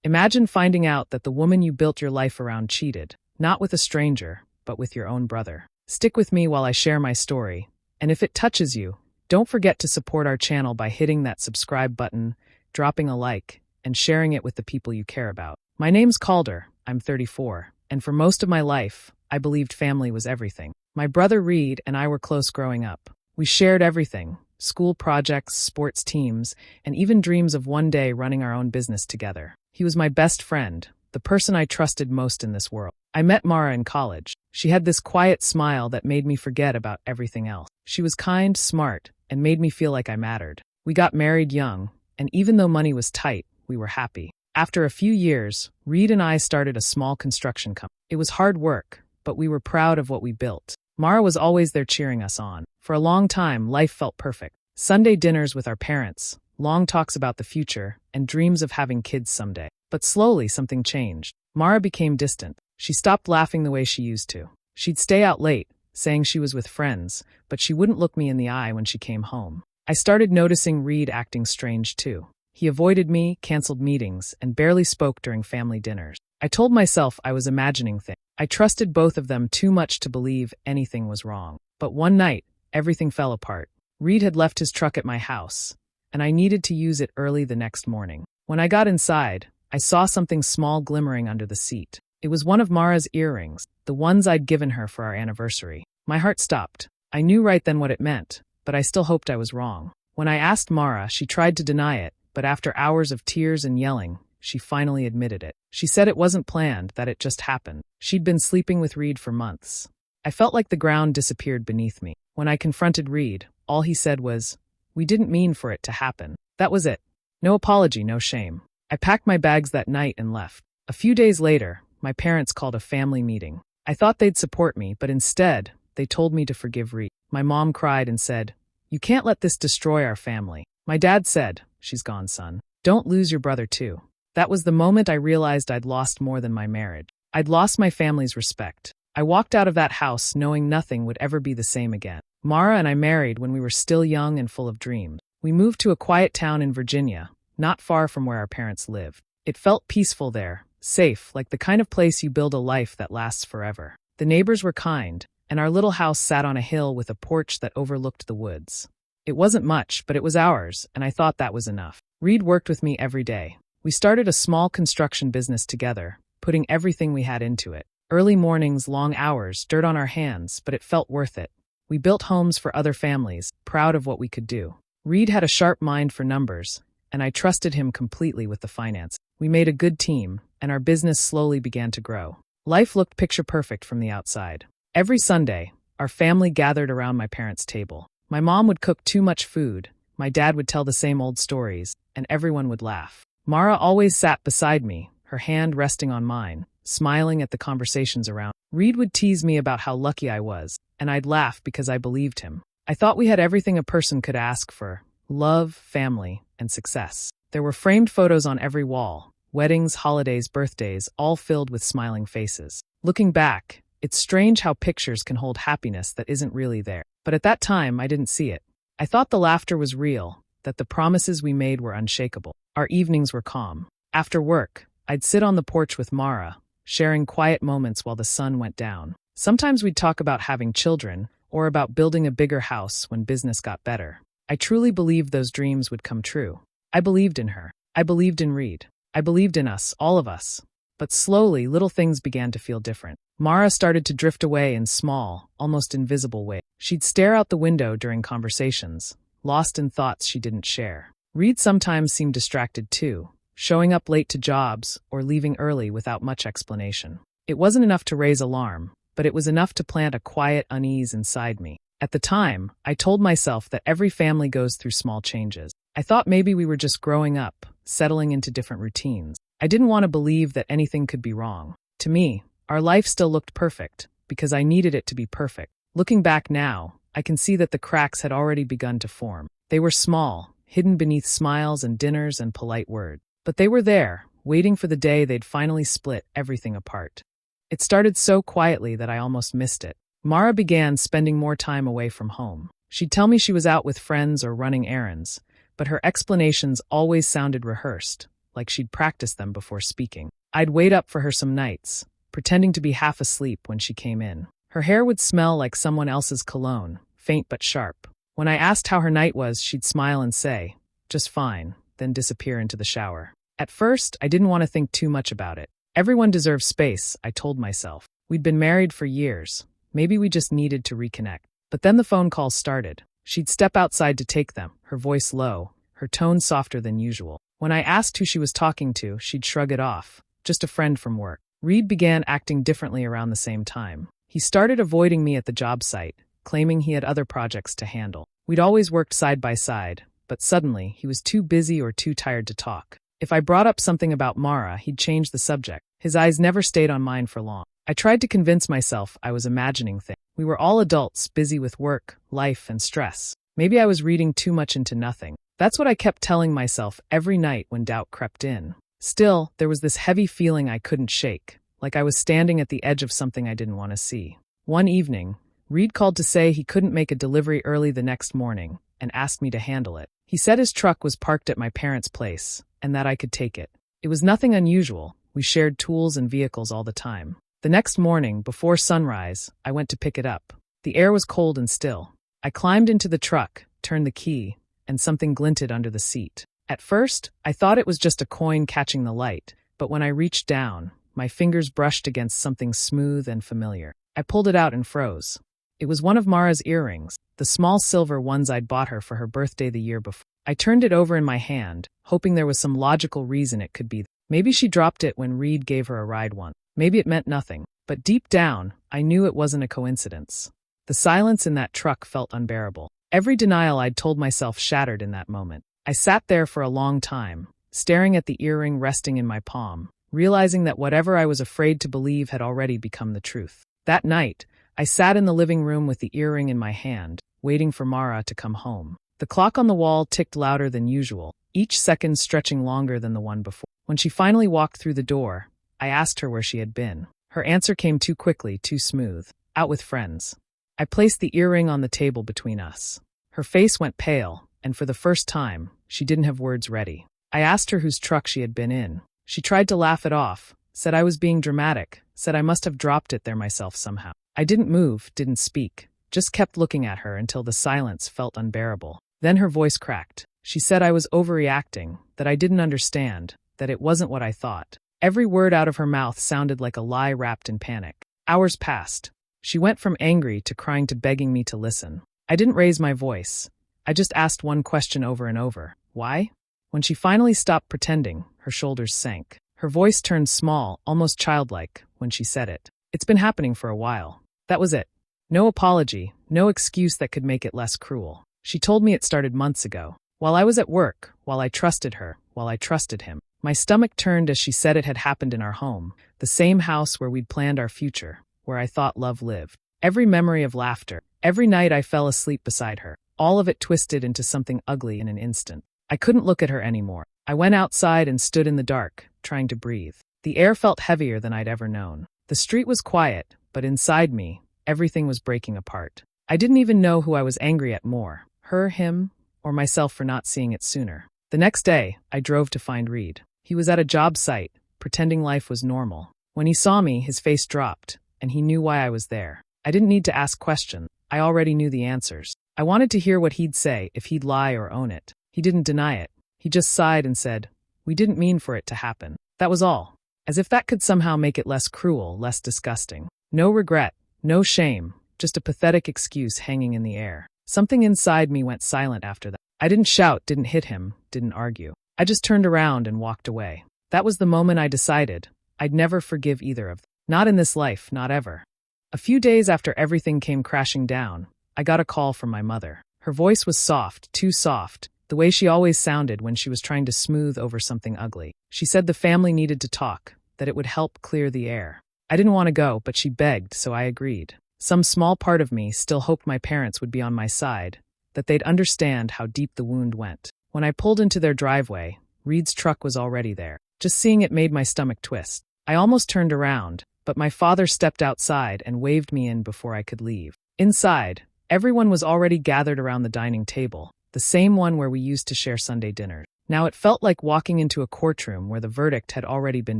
Imagine finding out that the woman you built your life around cheated, not with a stranger, but with your own brother. Stick with me while I share my story, and if it touches you, don't forget to support our channel by hitting that subscribe button, dropping a like, and sharing it with the people you care about. My name's Calder, I'm 34, and for most of my life, I believed family was everything. My brother Reed and I were close growing up. We shared everything: school projects, sports teams, and even dreams of one day running our own business together. He was my best friend, the person I trusted most in this world. I met Mara in college. She had this quiet smile that made me forget about everything else. She was kind, smart, and made me feel like I mattered. We got married young, and even though money was tight, we were happy. After a few years, Reed and I started a small construction company. It was hard work, but we were proud of what we built. Mara was always there cheering us on. For a long time, life felt perfect. Sunday dinners with our parents, long talks about the future, and dreams of having kids someday. But slowly, something changed. Mara became distant. She stopped laughing the way she used to. She'd stay out late, saying she was with friends, but she wouldn't look me in the eye when she came home. I started noticing Reed acting strange too. He avoided me, canceled meetings, and barely spoke during family dinners. I told myself I was imagining things. I trusted both of them too much to believe anything was wrong. But one night, everything fell apart. Reed had left his truck at my house, and I needed to use it early the next morning. When I got inside, I saw something small glimmering under the seat. It was one of Mara's earrings, the ones I'd given her for our anniversary. My heart stopped. I knew right then what it meant, but I still hoped I was wrong. When I asked Mara, she tried to deny it, but after hours of tears and yelling, she finally admitted it. She said it wasn't planned, that it just happened. She'd been sleeping with Reed for months. I felt like the ground disappeared beneath me. When I confronted Reed, all he said was, "We didn't mean for it to happen." That was it. No apology, no shame. I packed my bags that night and left. A few days later, my parents called a family meeting. I thought they'd support me, but instead, they told me to forgive Reed. My mom cried and said, "You can't let this destroy our family." My dad said, "She's gone, son. Don't lose your brother too." That was the moment I realized I'd lost more than my marriage. I'd lost my family's respect. I walked out of that house knowing nothing would ever be the same again. Mara and I married when we were still young and full of dreams. We moved to a quiet town in Virginia, not far from where our parents lived. It felt peaceful there, safe, like the kind of place you build a life that lasts forever. The neighbors were kind, and our little house sat on a hill with a porch that overlooked the woods. It wasn't much, but it was ours, and I thought that was enough. Reed worked with me every day. We started a small construction business together, putting everything we had into it. Early mornings, long hours, dirt on our hands, but it felt worth it. We built homes for other families, proud of what we could do. Reed had a sharp mind for numbers, and I trusted him completely with the finance. We made a good team, and our business slowly began to grow. Life looked picture perfect from the outside. Every Sunday, our family gathered around my parents' table. My mom would cook too much food, my dad would tell the same old stories, and everyone would laugh. Mara always sat beside me, her hand resting on mine, smiling at the conversations around. Reed would tease me about how lucky I was, and I'd laugh because I believed him. I thought we had everything a person could ask for: love, family, and success. There were framed photos on every wall, weddings, holidays, birthdays, all filled with smiling faces. Looking back, it's strange how pictures can hold happiness that isn't really there. But at that time, I didn't see it. I thought the laughter was real, that the promises we made were unshakable. Our evenings were calm. After work, I'd sit on the porch with Mara, sharing quiet moments while the sun went down. Sometimes we'd talk about having children, or about building a bigger house when business got better. I truly believed those dreams would come true. I believed in her. I believed in Reed. I believed in us, all of us. But slowly, little things began to feel different. Mara started to drift away in small, almost invisible ways. She'd stare out the window during conversations, lost in thoughts she didn't share. Reed sometimes seemed distracted too, showing up late to jobs or leaving early without much explanation. It wasn't enough to raise alarm, but it was enough to plant a quiet unease inside me. At the time, I told myself that every family goes through small changes. I thought maybe we were just growing up, settling into different routines. I didn't want to believe that anything could be wrong. To me, our life still looked perfect, because I needed it to be perfect. Looking back now, I can see that the cracks had already begun to form. They were small, hidden beneath smiles and dinners and polite words. But they were there, waiting for the day they'd finally split everything apart. It started so quietly that I almost missed it. Mara began spending more time away from home. She'd tell me she was out with friends or running errands, but her explanations always sounded rehearsed, like she'd practiced them before speaking. I'd wait up for her some nights, pretending to be half asleep when she came in. Her hair would smell like someone else's cologne, faint but sharp. When I asked how her night was, she'd smile and say, "Just fine," then disappear into the shower. At first, I didn't want to think too much about it. Everyone deserves space, I told myself. We'd been married for years. Maybe we just needed to reconnect. But then the phone calls started. She'd step outside to take them, her voice low, her tone softer than usual. When I asked who she was talking to, she'd shrug it off. Just a friend from work. Reed began acting differently around the same time. He started avoiding me at the job site, claiming he had other projects to handle. We'd always worked side by side, but suddenly he was too busy or too tired to talk. If I brought up something about Mara, he'd change the subject. His eyes never stayed on mine for long. I tried to convince myself I was imagining things. We were all adults, busy with work, life, and stress. Maybe I was reading too much into nothing. That's what I kept telling myself every night when doubt crept in. Still, there was this heavy feeling I couldn't shake, like I was standing at the edge of something I didn't want to see. One evening, Reed called to say he couldn't make a delivery early the next morning and asked me to handle it. He said his truck was parked at my parents' place and that I could take it. It was nothing unusual. We shared tools and vehicles all the time. The next morning, before sunrise, I went to pick it up. The air was cold and still. I climbed into the truck, turned the key, and something glinted under the seat. At first, I thought it was just a coin catching the light, but when I reached down, my fingers brushed against something smooth and familiar. I pulled it out and froze. It was one of Mara's earrings, the small silver ones I'd bought her for her birthday the year before. I turned it over in my hand, hoping there was some logical reason it could be. Maybe she dropped it when Reed gave her a ride once. Maybe it meant nothing. But deep down, I knew it wasn't a coincidence. The silence in that truck felt unbearable. Every denial I'd told myself shattered in that moment. I sat there for a long time, staring at the earring resting in my palm, realizing that whatever I was afraid to believe had already become the truth. That night, I sat in the living room with the earring in my hand, waiting for Mara to come home. The clock on the wall ticked louder than usual, each second stretching longer than the one before. When she finally walked through the door, I asked her where she had been. Her answer came too quickly, too smooth. Out with friends. I placed the earring on the table between us. Her face went pale, and for the first time, she didn't have words ready. I asked her whose truck she had been in. She tried to laugh it off, said I was being dramatic, said I must have dropped it there myself somehow. I didn't move, didn't speak, just kept looking at her until the silence felt unbearable. Then her voice cracked. She said I was overreacting, that I didn't understand, that it wasn't what I thought. Every word out of her mouth sounded like a lie wrapped in panic. Hours passed. She went from angry to crying to begging me to listen. I didn't raise my voice. I just asked one question over and over. Why? When she finally stopped pretending, her shoulders sank. Her voice turned small, almost childlike, when she said it. It's been happening for a while. That was it. No apology, no excuse that could make it less cruel. She told me it started months ago. While I was at work, while I trusted her, while I trusted him. My stomach turned as she said it had happened in our home, the same house where we'd planned our future, where I thought love lived. Every memory of laughter, every night I fell asleep beside her, all of it twisted into something ugly in an instant. I couldn't look at her anymore. I went outside and stood in the dark, trying to breathe. The air felt heavier than I'd ever known. The street was quiet, but inside me, everything was breaking apart. I didn't even know who I was angry at more, her, him, or myself for not seeing it sooner. The next day, I drove to find Reed. He was at a job site, pretending life was normal. When he saw me, his face dropped, and he knew why I was there. I didn't need to ask questions. I already knew the answers. I wanted to hear what he'd say, if he'd lie or own it. He didn't deny it. He just sighed and said, "We didn't mean for it to happen." That was all. As if that could somehow make it less cruel, less disgusting. No regret, no shame, just a pathetic excuse hanging in the air. Something inside me went silent after that. I didn't shout, didn't hit him, didn't argue. I just turned around and walked away. That was the moment I decided I'd never forgive either of them. Not in this life, not ever. A few days after everything came crashing down, I got a call from my mother. Her voice was soft, too soft, the way she always sounded when she was trying to smooth over something ugly. She said the family needed to talk, that it would help clear the air. I didn't want to go, but she begged, so I agreed. Some small part of me still hoped my parents would be on my side, that they'd understand how deep the wound went. When I pulled into their driveway, Reed's truck was already there. Just seeing it made my stomach twist. I almost turned around, but my father stepped outside and waved me in before I could leave. Inside, everyone was already gathered around the dining table, the same one where we used to share Sunday dinners. Now it felt like walking into a courtroom where the verdict had already been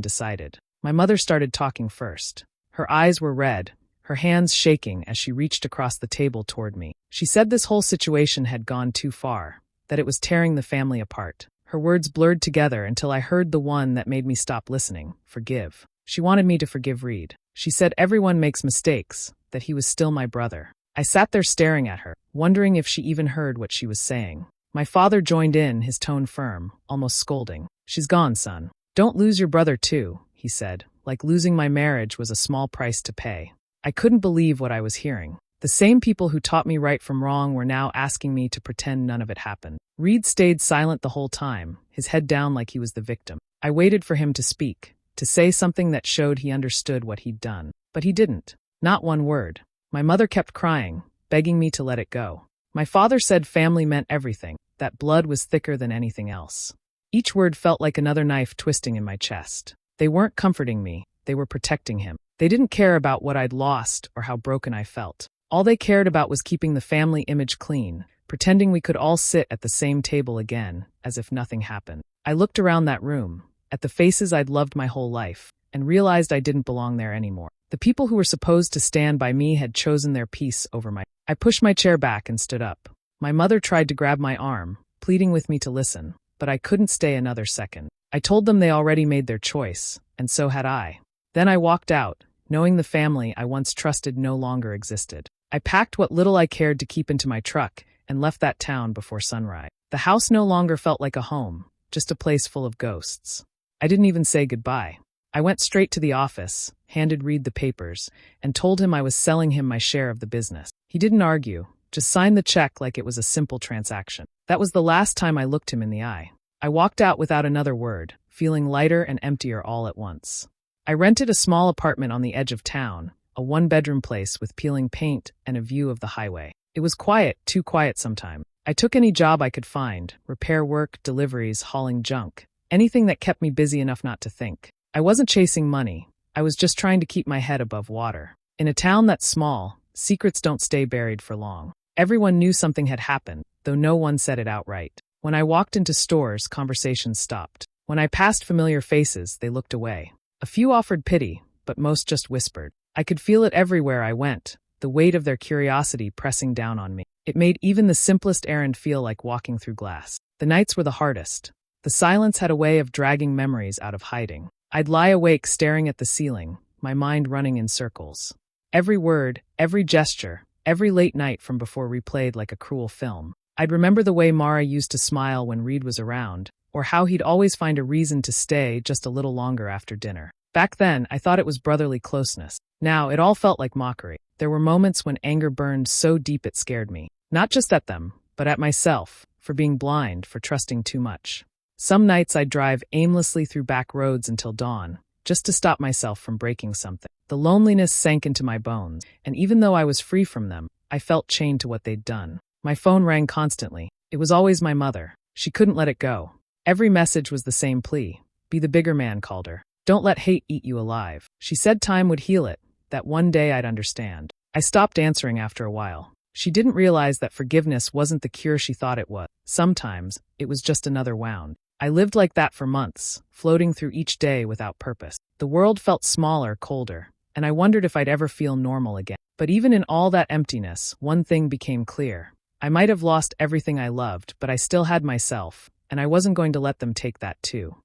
decided. My mother started talking first. Her eyes were red, her hands shaking as she reached across the table toward me. She said this whole situation had gone too far, that it was tearing the family apart. Her words blurred together until I heard the one that made me stop listening: forgive. She wanted me to forgive Reed. She said everyone makes mistakes, that he was still my brother. I sat there staring at her, wondering if she even heard what she was saying. My father joined in, his tone firm, almost scolding. She's gone, son. Don't lose your brother too, he said, like losing my marriage was a small price to pay. I couldn't believe what I was hearing. The same people who taught me right from wrong were now asking me to pretend none of it happened. Reed stayed silent the whole time, his head down like he was the victim. I waited for him to speak, to say something that showed he understood what he'd done. But he didn't. Not one word. My mother kept crying, begging me to let it go. My father said family meant everything, that blood was thicker than anything else. Each word felt like another knife twisting in my chest. They weren't comforting me, they were protecting him. They didn't care about what I'd lost or how broken I felt. All they cared about was keeping the family image clean, pretending we could all sit at the same table again, as if nothing happened. I looked around that room, at the faces I'd loved my whole life, and realized I didn't belong there anymore. The people who were supposed to stand by me had chosen their peace over my... I pushed my chair back and stood up. My mother tried to grab my arm, pleading with me to listen, but I couldn't stay another second. I told them they already made their choice, and so had I. Then I walked out, knowing the family I once trusted no longer existed. I packed what little I cared to keep into my truck and left that town before sunrise. The house no longer felt like a home, just a place full of ghosts. I didn't even say goodbye. I went straight to the office, handed Reed the papers, and told him I was selling him my share of the business. He didn't argue, just signed the check like it was a simple transaction. That was the last time I looked him in the eye. I walked out without another word, feeling lighter and emptier all at once. I rented a small apartment on the edge of town, a one-bedroom place with peeling paint and a view of the highway. It was quiet, too quiet sometimes. I took any job I could find: repair work, deliveries, hauling junk, anything that kept me busy enough not to think. I wasn't chasing money. I was just trying to keep my head above water. In a town that's small, secrets don't stay buried for long. Everyone knew something had happened, though no one said it outright. When I walked into stores, conversations stopped. When I passed familiar faces, they looked away. A few offered pity, but most just whispered. I could feel it everywhere I went, the weight of their curiosity pressing down on me. It made even the simplest errand feel like walking through glass. The nights were the hardest. The silence had a way of dragging memories out of hiding. I'd lie awake staring at the ceiling, my mind running in circles. Every word, every gesture, every late night from before replayed like a cruel film. I'd remember the way Mara used to smile when Reed was around, or how he'd always find a reason to stay just a little longer after dinner. Back then, I thought it was brotherly closeness. Now, it all felt like mockery. There were moments when anger burned so deep it scared me. Not just at them, but at myself, for being blind, for trusting too much. Some nights I'd drive aimlessly through back roads until dawn, just to stop myself from breaking something. The loneliness sank into my bones, and even though I was free from them, I felt chained to what they'd done. My phone rang constantly. It was always my mother. She couldn't let it go. Every message was the same plea. Be the bigger man, called her. Don't let hate eat you alive. She said time would heal it, that one day I'd understand. I stopped answering after a while. She didn't realize that forgiveness wasn't the cure she thought it was. Sometimes, it was just another wound. I lived like that for months, floating through each day without purpose. The world felt smaller, colder, and I wondered if I'd ever feel normal again. But even in all that emptiness, one thing became clear. I might have lost everything I loved, but I still had myself, and I wasn't going to let them take that too.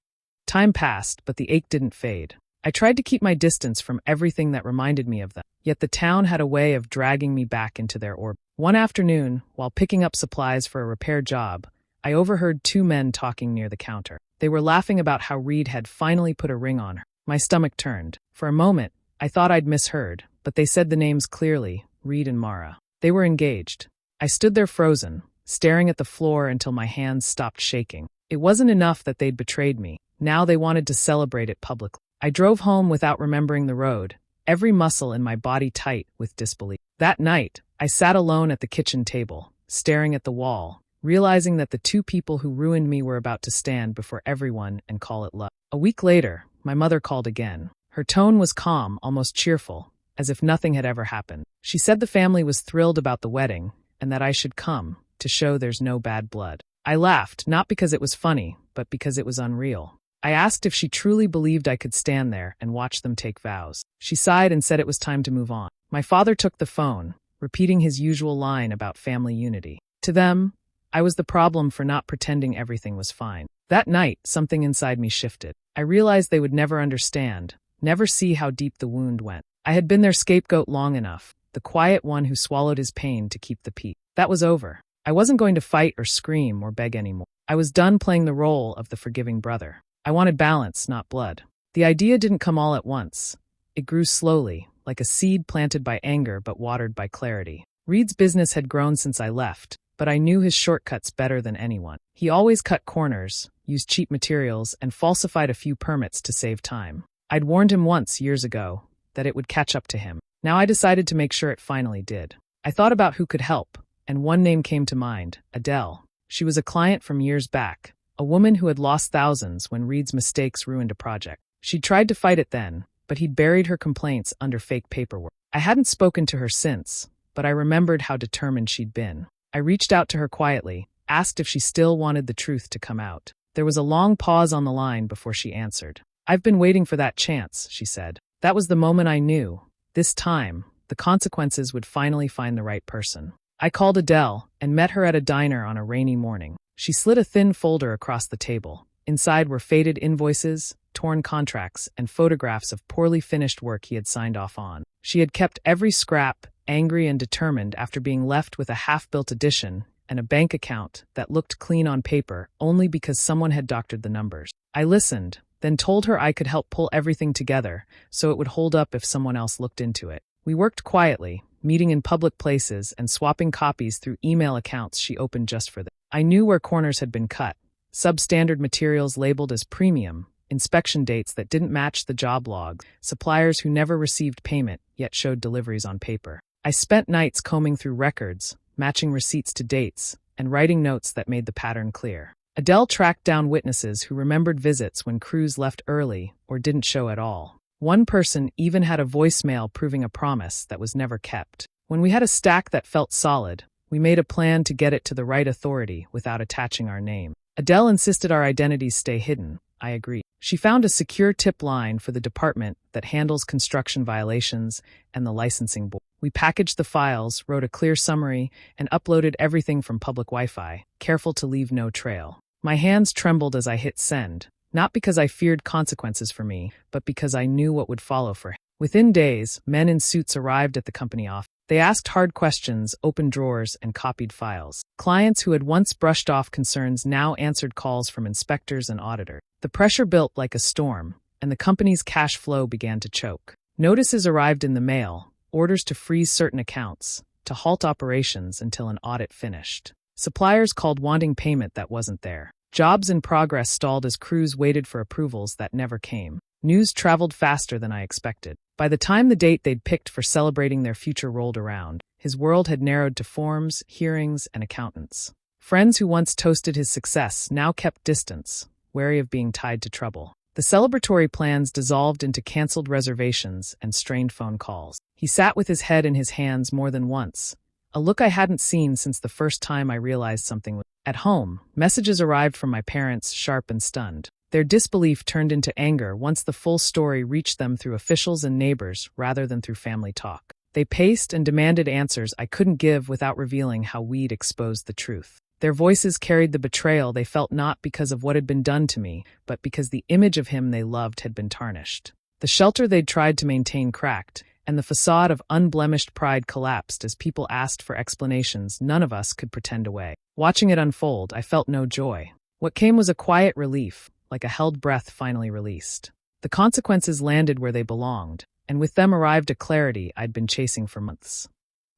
Time passed, but the ache didn't fade. I tried to keep my distance from everything that reminded me of them, yet the town had a way of dragging me back into their orbit. One afternoon, while picking up supplies for a repair job, I overheard two men talking near the counter. They were laughing about how Reed had finally put a ring on her. My stomach turned. For a moment, I thought I'd misheard, but they said the names clearly: Reed and Mara. They were engaged. I stood there frozen, staring at the floor until my hands stopped shaking. It wasn't enough that they'd betrayed me. Now they wanted to celebrate it publicly. I drove home without remembering the road, every muscle in my body tight with disbelief. That night, I sat alone at the kitchen table, staring at the wall, realizing that the two people who ruined me were about to stand before everyone and call it love. A week later, my mother called again. Her tone was calm, almost cheerful, as if nothing had ever happened. She said the family was thrilled about the wedding and that I should come, to show there's no bad blood. I laughed, not because it was funny, but because it was unreal. I asked if she truly believed I could stand there and watch them take vows. She sighed and said it was time to move on. My father took the phone, repeating his usual line about family unity. To them, I was the problem for not pretending everything was fine. That night, something inside me shifted. I realized they would never understand, never see how deep the wound went. I had been their scapegoat long enough, the quiet one who swallowed his pain to keep the peace. That was over. I wasn't going to fight or scream or beg anymore. I was done playing the role of the forgiving brother. I wanted balance, not blood. The idea didn't come all at once. It grew slowly, like a seed planted by anger but watered by clarity. Reed's business had grown since I left, but I knew his shortcuts better than anyone. He always cut corners, used cheap materials, and falsified a few permits to save time. I'd warned him once, years ago, that it would catch up to him. Now I decided to make sure it finally did. I thought about who could help, and one name came to mind, Adele. She was a client from years back, a woman who had lost thousands when Reed's mistakes ruined a project. She'd tried to fight it then, but he'd buried her complaints under fake paperwork. I hadn't spoken to her since, but I remembered how determined she'd been. I reached out to her quietly, asked if she still wanted the truth to come out. There was a long pause on the line before she answered. "I've been waiting for that chance," she said. That was the moment I knew. This time, the consequences would finally find the right person. I called Adele and met her at a diner on a rainy morning. She slid a thin folder across the table. Inside were faded invoices, torn contracts, and photographs of poorly finished work he had signed off on. She had kept every scrap, angry and determined after being left with a half-built addition and a bank account that looked clean on paper only because someone had doctored the numbers. I listened, then told her I could help pull everything together so it would hold up if someone else looked into it. We worked quietly, meeting in public places and swapping copies through email accounts she opened just for them. I knew where corners had been cut, substandard materials labeled as premium, inspection dates that didn't match the job logs, suppliers who never received payment yet showed deliveries on paper. I spent nights combing through records, matching receipts to dates, and writing notes that made the pattern clear. Adele tracked down witnesses who remembered visits when crews left early or didn't show at all. One person even had a voicemail proving a promise that was never kept. When we had a stack that felt solid, we made a plan to get it to the right authority without attaching our name. Adele insisted our identities stay hidden. I agreed. She found a secure tip line for the department that handles construction violations and the licensing board. We packaged the files, wrote a clear summary, and uploaded everything from public Wi-Fi, careful to leave no trail. My hands trembled as I hit send, not because I feared consequences for me, but because I knew what would follow for him. Within days, men in suits arrived at the company office. They asked hard questions, opened drawers, and copied files. Clients who had once brushed off concerns now answered calls from inspectors and auditors. The pressure built like a storm, and the company's cash flow began to choke. Notices arrived in the mail, orders to freeze certain accounts, to halt operations until an audit finished. Suppliers called wanting payment that wasn't there. Jobs in progress stalled as crews waited for approvals that never came. News traveled faster than I expected. By the time the date they'd picked for celebrating their future rolled around, his world had narrowed to forms, hearings, and accountants. Friends who once toasted his success now kept distance, wary of being tied to trouble. The celebratory plans dissolved into canceled reservations and strained phone calls. He sat with his head in his hands more than once, a look I hadn't seen since the first time I realized something was. At home, messages arrived from my parents, sharp and stunned. Their disbelief turned into anger once the full story reached them through officials and neighbors rather than through family talk. They paced and demanded answers I couldn't give without revealing how we'd exposed the truth. Their voices carried the betrayal they felt not because of what had been done to me, but because the image of him they loved had been tarnished. The shelter they'd tried to maintain cracked, and the facade of unblemished pride collapsed as people asked for explanations none of us could pretend away. Watching it unfold, I felt no joy. What came was a quiet relief, like a held breath finally released. The consequences landed where they belonged, and with them arrived a clarity I'd been chasing for months.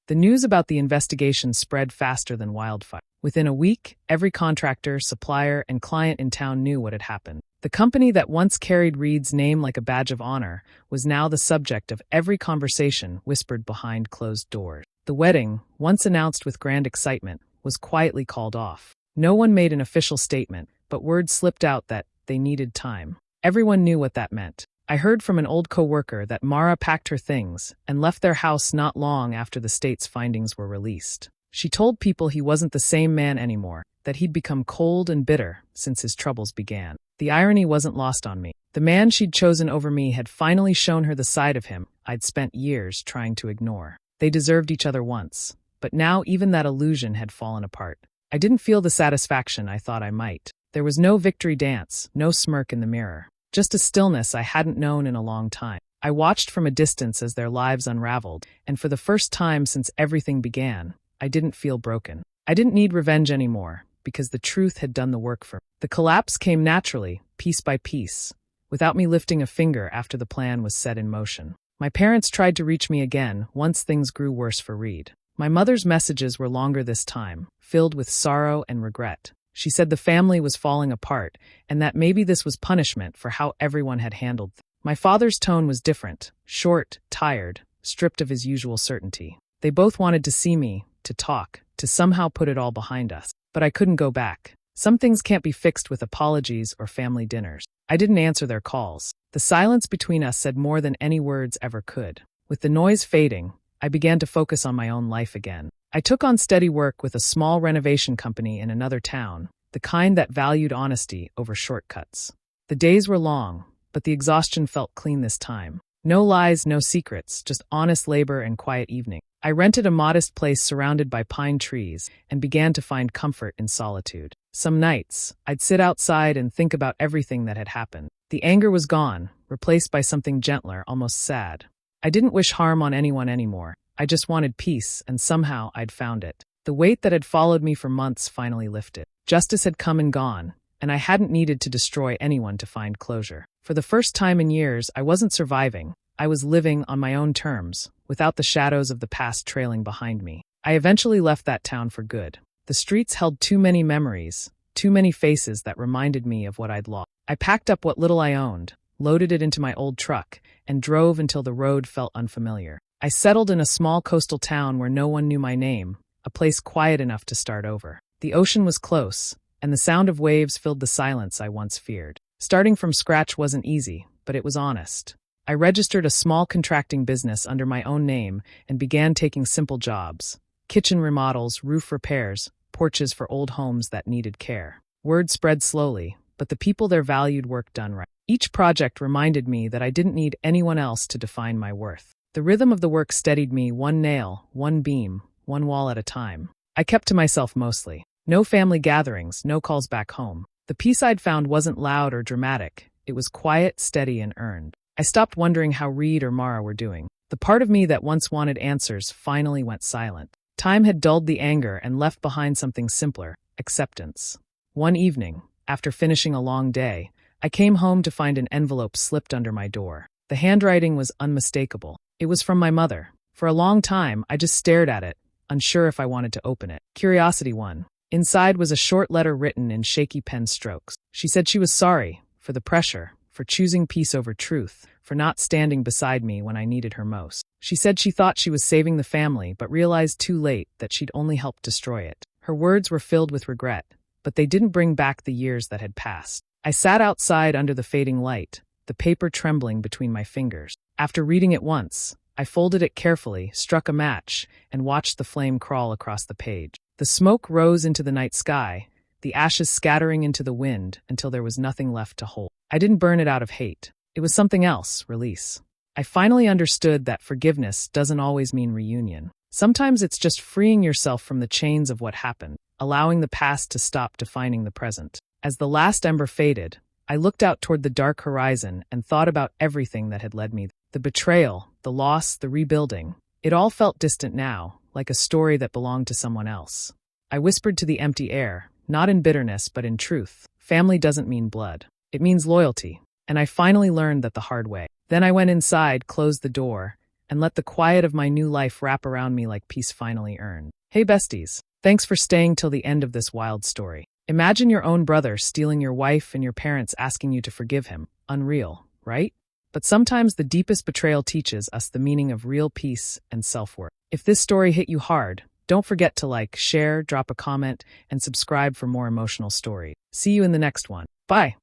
The news about the investigation spread faster than wildfire. Within a week, every contractor, supplier, and client in town knew what had happened. The company that once carried Reed's name like a badge of honor was now the subject of every conversation whispered behind closed doors. The wedding, once announced with grand excitement, was quietly called off. No one made an official statement, but word slipped out that they needed time. Everyone knew what that meant. I heard from an old co-worker that Mara packed her things and left their house not long after the state's findings were released. She told people he wasn't the same man anymore, that he'd become cold and bitter since his troubles began. The irony wasn't lost on me. The man she'd chosen over me had finally shown her the side of him I'd spent years trying to ignore. They deserved each other once, but now even that illusion had fallen apart. I didn't feel the satisfaction I thought I might. There was no victory dance, no smirk in the mirror, just a stillness I hadn't known in a long time. I watched from a distance as their lives unraveled, and for the first time since everything began, I didn't feel broken. I didn't need revenge anymore, because the truth had done the work for me. The collapse came naturally, piece by piece, without me lifting a finger after the plan was set in motion. My parents tried to reach me again once things grew worse for Reed. My mother's messages were longer this time, filled with sorrow and regret. She said the family was falling apart, and that maybe this was punishment for how everyone had handled things. My father's tone was different, short, tired, stripped of his usual certainty. They both wanted to see me, to talk, to somehow put it all behind us. But I couldn't go back. Some things can't be fixed with apologies or family dinners. I didn't answer their calls. The silence between us said more than any words ever could. With the noise fading, I began to focus on my own life again. I took on steady work with a small renovation company in another town, the kind that valued honesty over shortcuts. The days were long, but the exhaustion felt clean this time. No lies, no secrets, just honest labor and quiet evening. I rented a modest place surrounded by pine trees and began to find comfort in solitude. Some nights, I'd sit outside and think about everything that had happened. The anger was gone, replaced by something gentler, almost sad. I didn't wish harm on anyone anymore. I just wanted peace, and somehow I'd found it. The weight that had followed me for months finally lifted. Justice had come and gone, and I hadn't needed to destroy anyone to find closure. For the first time in years, I wasn't surviving. I was living on my own terms, without the shadows of the past trailing behind me. I eventually left that town for good. The streets held too many memories, too many faces that reminded me of what I'd lost. I packed up what little I owned, loaded it into my old truck, and drove until the road felt unfamiliar. I settled in a small coastal town where no one knew my name, a place quiet enough to start over. The ocean was close, and the sound of waves filled the silence I once feared. Starting from scratch wasn't easy, but it was honest. I registered a small contracting business under my own name and began taking simple jobs. Kitchen remodels, roof repairs, porches for old homes that needed care. Word spread slowly, but the people there valued work done right. Each project reminded me that I didn't need anyone else to define my worth. The rhythm of the work steadied me, one nail, one beam, one wall at a time. I kept to myself mostly. No family gatherings, no calls back home. The peace I'd found wasn't loud or dramatic. It was quiet, steady, and earned. I stopped wondering how Reed or Mara were doing. The part of me that once wanted answers finally went silent. Time had dulled the anger and left behind something simpler, acceptance. One evening, after finishing a long day, I came home to find an envelope slipped under my door. The handwriting was unmistakable. It was from my mother. For a long time, I just stared at it, unsure if I wanted to open it. Curiosity won. Inside was a short letter written in shaky pen strokes. She said she was sorry for the pressure, for choosing peace over truth, for not standing beside me when I needed her most. She said she thought she was saving the family, but realized too late that she'd only helped destroy it. Her words were filled with regret, but they didn't bring back the years that had passed. I sat outside under the fading light, the paper trembling between my fingers. After reading it once, I folded it carefully, struck a match, and watched the flame crawl across the page. The smoke rose into the night sky, the ashes scattering into the wind until there was nothing left to hold. I didn't burn it out of hate. It was something else, release. I finally understood that forgiveness doesn't always mean reunion. Sometimes it's just freeing yourself from the chains of what happened, allowing the past to stop defining the present. As the last ember faded, I looked out toward the dark horizon and thought about everything that had led me. The betrayal, the loss, the rebuilding. It all felt distant now, like a story that belonged to someone else. I whispered to the empty air, not in bitterness but in truth. Family doesn't mean blood. It means loyalty. And I finally learned that the hard way. Then I went inside, closed the door, and let the quiet of my new life wrap around me like peace finally earned. Hey besties, thanks for staying till the end of this wild story. Imagine your own brother stealing your wife and your parents asking you to forgive him. Unreal, right? But sometimes the deepest betrayal teaches us the meaning of real peace and self-worth. If this story hit you hard, don't forget to like, share, drop a comment, and subscribe for more emotional stories. See you in the next one. Bye.